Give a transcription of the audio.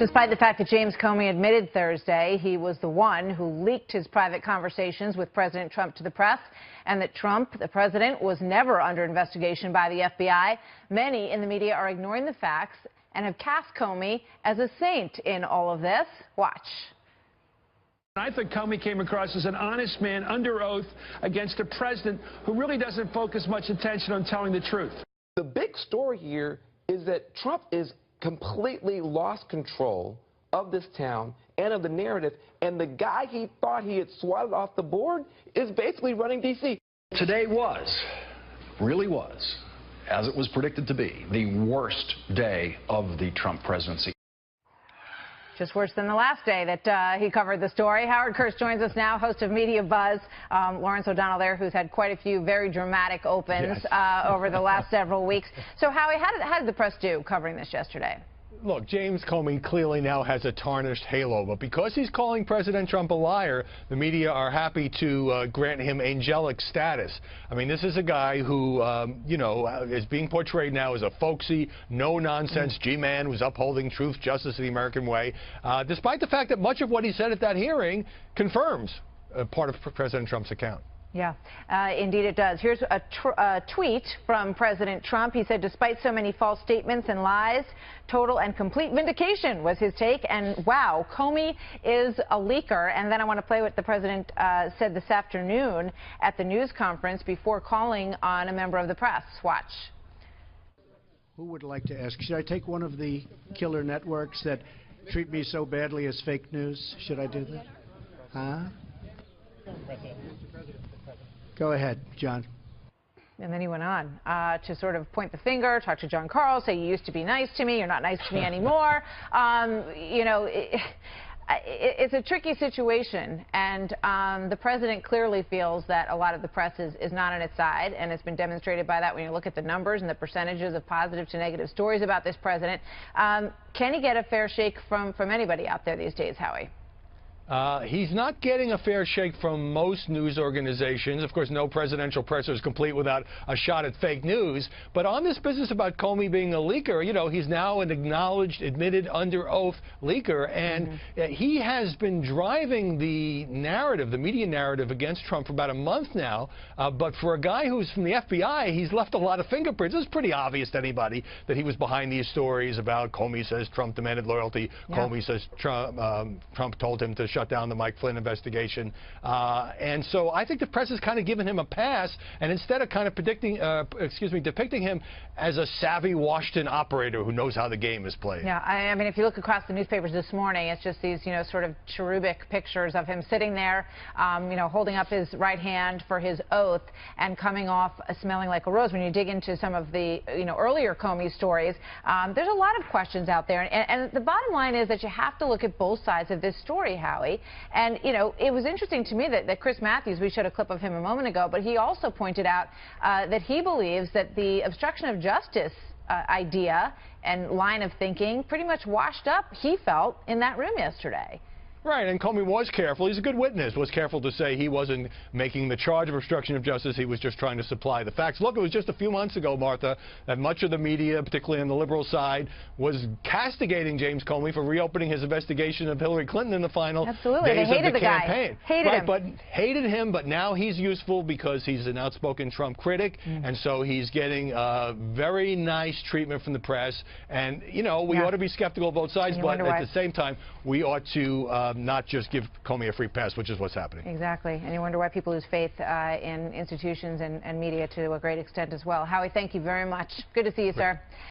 Despite the fact that James Comey admitted Thursday he was the one who leaked his private conversations with President Trump to the press, and that Trump, the president, was never under investigation by the FBI, many in the media are ignoring the facts and have cast Comey as a saint in all of this. Watch. I think Comey came across as an honest man under oath against a president who really doesn't focus much attention on telling the truth. The big story here is that Trump is completely lost control of this town and of the narrative, and the guy he thought he had swatted off the board is basically running D.C. Today really was, as it was predicted to be, the worst day of the Trump presidency. Just worse than the last day that he covered the story. Howard Kurtz joins us now, host of Media Buzz. Lawrence O'Donnell there, who's had quite a few very dramatic opens over the last several weeks. So, Howie, how did the press do covering this yesterday? Look, James Comey clearly now has a tarnished halo, but because he's calling President Trump a liar, the media are happy to grant him angelic status. I mean, this is a guy who, is being portrayed now as a folksy, no-nonsense G-man who's upholding truth, justice, and the American way, despite the fact that much of what he said at that hearing confirms part of President Trump's account. Yeah, indeed it does. Here's a tweet from President Trump. He said, despite so many false statements and lies, total and complete vindication was his take. And wow, Comey is a leaker. And then I want to play what the president said this afternoon at the news conference before calling on a member of the press. Watch. Who would like to ask? Should I take one of the killer networks that treat me so badly as fake news? Should I do that? Huh? Go ahead, John. And then he went on to sort of point the finger, talk to John Karl, say, you used to be nice to me, you're not nice to me anymore. It's a tricky situation, and the president clearly feels that a lot of the press is not on its side, and it's been demonstrated by that when you look at the numbers and the percentages of positive to negative stories about this president. Can he get a fair shake from anybody out there these days, Howie? He's not getting a fair shake from most news organizations. Of course, no presidential presser is complete without a shot at fake news. But on this business about Comey being a leaker, he's now an acknowledged, admitted, under oath leaker. And he has been driving the narrative, the media narrative against Trump for about a month now. But for a guy who's from the FBI, he's left a lot of fingerprints. It's pretty obvious to anybody that he was behind these stories about Comey says Trump demanded loyalty. Yeah. Comey says Trump told him to shut down the Mike Flynn investigation. And so I think the press has kind of given him a pass, and instead of kind of depicting him as a savvy Washington operator who knows how the game is played. Yeah, I mean, if you look across the newspapers this morning, it's just these, sort of cherubic pictures of him sitting there, holding up his right hand for his oath and coming off smelling like a rose. When you dig into some of the, earlier Comey stories, there's a lot of questions out there. And the bottom line is that you have to look at both sides of this story, Howie. And, it was interesting to me that Chris Matthews, we showed a clip of him a moment ago, but he also pointed out that he believes that the obstruction of justice idea and line of thinking pretty much washed up, he felt, in that room yesterday. Right, and Comey was careful. He's a good witness. Was careful to say he wasn't making the charge of obstruction of justice. He was just trying to supply the facts. Look, it was just a few months ago, Martha, that much of the media, particularly on the liberal side, was castigating James Comey for reopening his investigation of Hillary Clinton in the final days of the campaign. They hated the guy. Hated him, but now he's useful because he's an outspoken Trump critic, and so he's getting very nice treatment from the press. And, we ought to be skeptical of both sides, but at the same time, we ought to not just give Comey a free pass, which is what's happening. Exactly. And you wonder why people lose faith in institutions and media to a great extent as well. Howie, thank you very much. Good to see you, sir.